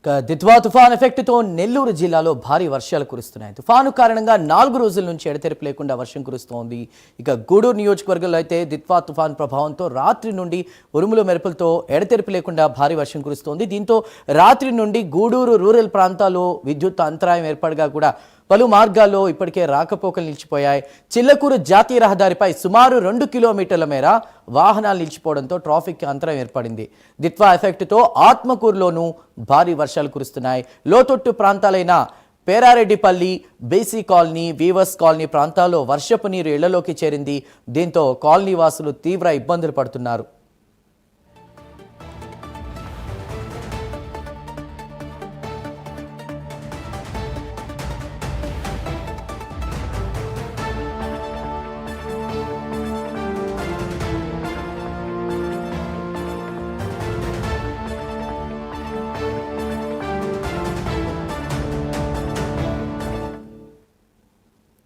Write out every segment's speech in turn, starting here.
దిత్వా తుఫాన్ ఎఫెక్ట్తో నెల్లూరు జిల్లాలో భారీ వర్షాలు కురుస్తున్నాయి. తుఫాను కారణంగా 4 రోజుల నుంచి ఎడతెరిపి లేకుండా వర్షం కురుస్తోంది. ఇక గూడూరు నియోజకవర్గంలో అయితే దిత్వా తుఫాన్ ప్రభావంతో రాత్రి నుండి ఉరుములు మెరుపులతో ఎడతెరిపి లేకుండా భారీ వర్షం కురుస్తోంది. దీంతో రాత్రి నుండి గూడూరు రూరల్ ప్రాంతాల్లో విద్యుత్ అంతరాయం ఏర్పడగా కూడా పలు మార్గాల్లో ఇప్పటికే రాకపోకలు నిలిచిపోయాయి. చిల్లకూరు జాతీయ రహదారిపై సుమారు 2 కిలోమీటర్ల మేర వాహనాలు నిలిచిపోవడంతో ట్రాఫిక్ అంతరం ఏర్పడింది. దిత్వా ఎఫెక్ట్తో ఆత్మకూరులోనూ భారీ వర్షాలు కురుస్తున్నాయి. లోతట్టు ప్రాంతాలైన పేరారెడ్డిపల్లి, బీసీ కాలనీ, వీవర్స్ కాలనీ ప్రాంతాల్లో వర్షపు నీరు ఇళ్లలోకి చేరింది. దీంతో కాలనీ వాసులు తీవ్ర ఇబ్బందులు పడుతున్నారు.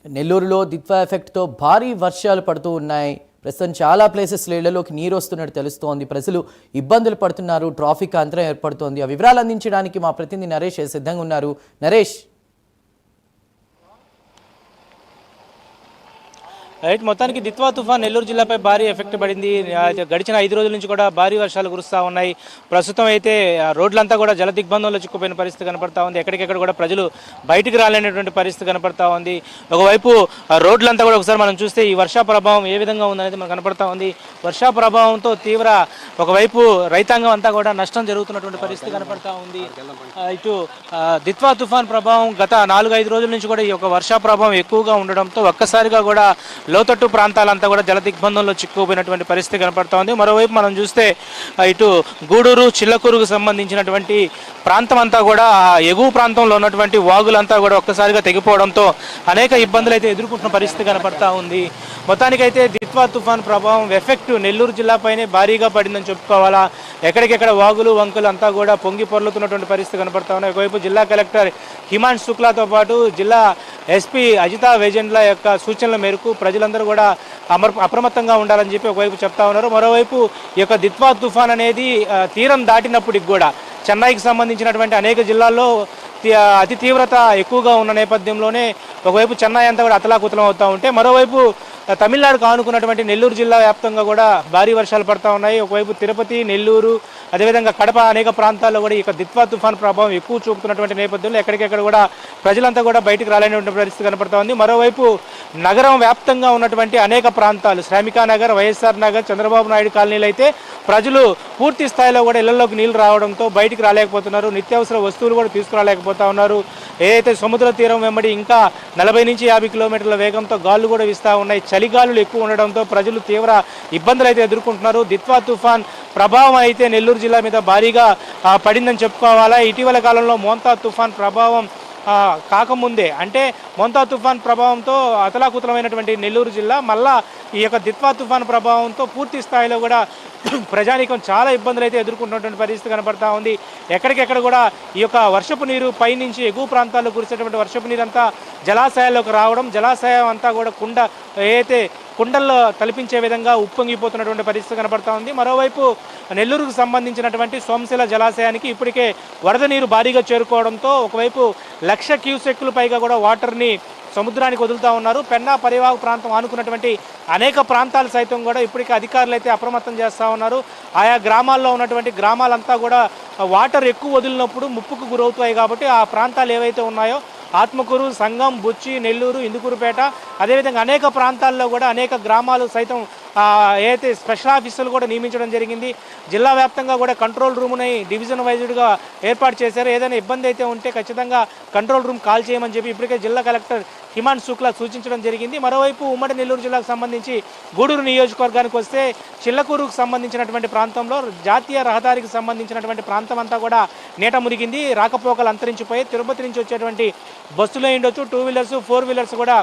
నెల్లూరులో దిత్వా ఎఫెక్ట్తో భారీ వర్షాలు పడుతూ ఉన్నాయి. ప్రస్తుతం చాలా ప్లేసెస్లో ఇళ్లలోకి నీరు వస్తున్నట్టు తెలుస్తోంది. ప్రజలు ఇబ్బందులు పడుతున్నారు. ట్రాఫిక్ అంతరం ఏర్పడుతోంది. ఆ వివరాలు అందించడానికి మా ప్రతినిధి నరేష్ సిద్ధంగా ఉన్నారు. నరేష్, రైట్, మొత్తానికి దిత్వా తుఫాన్ నెల్లూరు జిల్లాపై భారీ ఎఫెక్ట్ పడింది. గడిచిన 5 రోజుల నుంచి కూడా భారీ వర్షాలు కురుస్తూ ఉన్నాయి. ప్రస్తుతం అయితే రోడ్లంతా కూడా జల దిగ్బంధంలో చిక్కుపోయిన పరిస్థితి కనపడతా ఉంది. ఎక్కడికెక్కడ కూడా ప్రజలు బయటికి రాలేనటువంటి పరిస్థితి కనపడతా ఉంది. ఒకవైపు రోడ్లంతా కూడా ఒకసారి మనం చూస్తే ఈ వర్షా ప్రభావం ఏ విధంగా ఉందనేది మనకు కనపడతా ఉంది. వర్షా ప్రభావంతో తీవ్ర ఒకవైపు రైతాంగం అంతా కూడా నష్టం జరుగుతున్నటువంటి పరిస్థితి కనపడతా ఉంది. ఇటు దిత్వా తుఫాన్ ప్రభావం గత 4-5 రోజుల నుంచి కూడా ఈ యొక్క వర్షా ప్రభావం ఎక్కువగా ఉండడంతో ఒక్కసారిగా కూడా లోతట్టు ప్రాంతాలంతా కూడా జల దిగ్బంధంలో చిక్కుపోయినటువంటి పరిస్థితి కనపడతా ఉంది. మరోవైపు మనం చూస్తే ఇటు గూడూరు, చిల్లకూరుకు సంబంధించినటువంటి ప్రాంతం అంతా కూడా ఎగువ ప్రాంతంలో ఉన్నటువంటి వాగులంతా కూడా ఒక్కసారిగా తెగిపోవడంతో అనేక ఇబ్బందులు అయితే ఎదుర్కొంటున్న పరిస్థితి కనపడతా ఉంది. మొత్తానికైతే దిత్వా తుఫాన్ ప్రభావం ఎఫెక్ట్ నెల్లూరు జిల్లాపైనే భారీగా పడిందని చెప్పుకోవాలా. ఎక్కడికెక్కడ వాగులు, వంకులు అంతా కూడా పొంగి పొర్లుతున్నటువంటి పరిస్థితి కనపడతా ఉన్నాయి. ఒకవైపు జిల్లా కలెక్టర్ హిమాంశు శుక్లాతో పాటు జిల్లా ఎస్పీ అజితా వేజెండ్ల యొక్క సూచనల మేరకు ప్రజలందరూ కూడా అప్రమత్తంగా ఉండాలని చెప్పి ఒకవైపు చెప్తా ఉన్నారు. మరోవైపు ఈ యొక్క దిత్వా తుఫాన్ అనేది తీరం దాటినప్పటికి కూడా చెన్నైకి సంబంధించినటువంటి అనేక జిల్లాల్లో అతి తీవ్రత ఎక్కువగా ఉన్న నేపథ్యంలోనే ఒకవైపు చెన్నై అంతా కూడా అతలాకుతలం అవుతూ ఉంటే, మరోవైపు తమిళనాడుకు ఆనుకున్నటువంటి నెల్లూరు జిల్లా వ్యాప్తంగా కూడా భారీ వర్షాలు పడతా ఉన్నాయి. ఒకవైపు తిరుపతి, నెల్లూరు, అదేవిధంగా కడప అనేక ప్రాంతాల్లో కూడా ఈ దిత్వా తుఫాన్ ప్రభావం ఎక్కువ చూపుతున్నటువంటి నేపథ్యంలో ఎక్కడికెక్కడ కూడా ప్రజలంతా కూడా బయటకు రాలేనటువంటి పరిస్థితి కనపడతా ఉంది. మరోవైపు నగరం వ్యాప్తంగా ఉన్నటువంటి అనేక ప్రాంతాలు, శ్రామికా నగర్, వైఎస్ఆర్ నగర్, చంద్రబాబు నాయుడు కాలనీలు అయితే ప్రజలు పూర్తి స్థాయిలో కూడా ఇళ్లలోకి నీళ్లు రావడంతో బయటికి రాలేకపోతున్నారు. నిత్యావసర వస్తువులు కూడా తీసుకురాలేకపోతా ఉన్నారు. ఏదైతే సముద్ర తీరం వెంబడి ఇంకా 40 నుంచి 50 కిలోమీటర్ల వేగంతో గాలులు కూడా వీస్తూ ఉన్నాయి. చలిగాలులు ఎక్కువ ఉండడంతో ప్రజలు తీవ్ర ఇబ్బందులు అయితే ఎదుర్కొంటున్నారు. దిత్వా తుఫాన్ ప్రభావం అయితే నెల్లూరు జిల్లా మీద భారీగా పడిందని చెప్పుకోవాలా. ఇటీవల కాలంలో మోంతా తుఫాన్ ప్రభావం కాకముందే, అంటే మోంతా తుఫాన్ ప్రభావంతో అతలాకుతలమైనటువంటి నెల్లూరు జిల్లా మళ్ళా ఈ యొక్క దిత్వా తుఫాన్ ప్రభావంతో పూర్తి స్థాయిలో కూడా ప్రజానీకం చాలా ఇబ్బందులు అయితే ఎదుర్కొంటున్నటువంటి పరిస్థితి కనపడతా ఉంది. ఎక్కడికెక్కడ కూడా ఈ యొక్క వర్షపు నీరు పైనుంచి ఎగువ ప్రాంతాల్లో కురిసేటువంటి వర్షపు నీరు అంతా జలాశయాల్లోకి రావడం, జలాశయం అంతా కూడా ఏదైతే కుండల్లో తలపించే విధంగా ఉప్పొంగిపోతున్నటువంటి పరిస్థితి కనపడతా ఉంది. మరోవైపు నెల్లూరుకు సంబంధించినటువంటి సోమశిల జలాశయానికి ఇప్పటికే వరద నీరు భారీగా చేరుకోవడంతో ఒకవైపు 1,00,000 క్యూసెక్కులు పైగా కూడా వాటర్ని సముద్రానికి వదులుతూ ఉన్నారు. పెన్నా పరివాహక ప్రాంతం ఆనుకున్నటువంటి అనేక ప్రాంతాలు సైతం కూడా ఇప్పటికే అధికారులు అయితే అప్రమత్తం చేస్తూ ఉన్నారు. ఆయా గ్రామాల్లో ఉన్నటువంటి గ్రామాలంతా కూడా వాటర్ ఎక్కువ వదిలినప్పుడు ముప్పుకు గురవుతాయి. కాబట్టి ఆ ప్రాంతాలు ఏవైతే ఉన్నాయో ఆత్మకూరు, సంగం, బుచ్చి, నెల్లూరు, ఇందుకూరుపేట, అదేవిధంగా అనేక ప్రాంతాల్లో కూడా అనేక గ్రామాలు సైతం ఏదైతే స్పెషల్ ఆఫీసులు కూడా నియమించడం జరిగింది. జిల్లా వ్యాప్తంగా కూడా కంట్రోల్ రూమ్ని డివిజన్ వైజ్డ్గా ఏర్పాటు చేశారు. ఏదైనా ఇబ్బంది అయితే ఉంటే ఖచ్చితంగా కంట్రోల్ రూమ్ కాల్ చేయమని చెప్పి ఇప్పటికే జిల్లా కలెక్టర్ హిమాంశు శుక్లా సూచించడం జరిగింది. మరోవైపు ఉమ్మడి నెల్లూరు జిల్లాకు సంబంధించి గూడూరు నియోజకవర్గానికి వస్తే చిల్లకూరుకు సంబంధించినటువంటి ప్రాంతంలో జాతీయ రహదారికి సంబంధించినటువంటి ప్రాంతం అంతా కూడా నీట మునిగింది. రాకపోకలు అంతరించిపోయి తిరుపతి నుంచి వచ్చేటువంటి బస్సులు ఉండొచ్చు, 2 వీలర్స్, 4 వీలర్స్ కూడా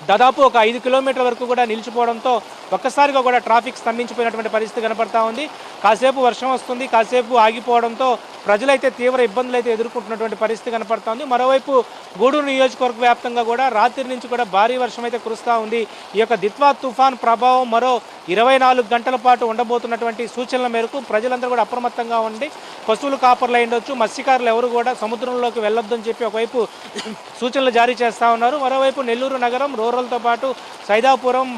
దాదాపు ఒక 5 కిలోమీటర్ల వరకు కూడా నిలిచిపోవడంతో ఒక్కసారిగా కూడా ట్రాఫిక్ స్తంభించిపోయినటువంటి పరిస్థితి కనపడతా ఉంది. కాసేపు వర్షం వస్తుంది, కాసేపు ఆగిపోవడంతో ప్రజలైతే తీవ్ర ఇబ్బందులు అయితే ఎదుర్కొంటున్నటువంటి పరిస్థితి కనపడతా ఉంది. మరోవైపు గూడూరు నియోజకవర్గ వ్యాప్తంగా కూడా రాత్రి నుంచి కూడా భారీ వర్షం అయితే కురుస్తూ ఉంది. ఈ యొక్క దిత్వా తుఫాన్ ప్రభావం మరో 24 గంటల పాటు ఉండబోతున్నటువంటి సూచనల మేరకు ప్రజలందరూ కూడా అప్రమత్తంగా ఉండి పశువులు కాపర్లు అయ్యుండొచ్చు, మత్స్యకారులు ఎవరు కూడా సముద్రంలోకి వెళ్ళొద్దని చెప్పి ఒకవైపు సూచనలు జారీ చేస్తూ ఉన్నారు. మరోవైపు నెల్లూరు నగరం రూరల్తో పాటు సైదాపురం,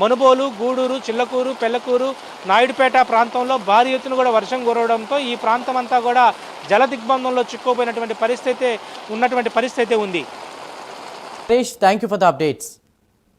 మనుబోలు, గూడూరు, చిల్లకూరు, పెళ్లకూరు, నాయుడుపేట ప్రాంతంలో భారీ ఎత్తున కూడా వర్షం కురవడంతో ఈ ప్రాంతం అంతా కూడా జల దిగ్బంధంలో చిక్కుపోయినటువంటి పరిస్థితి ఉంది. Thank you for the updates.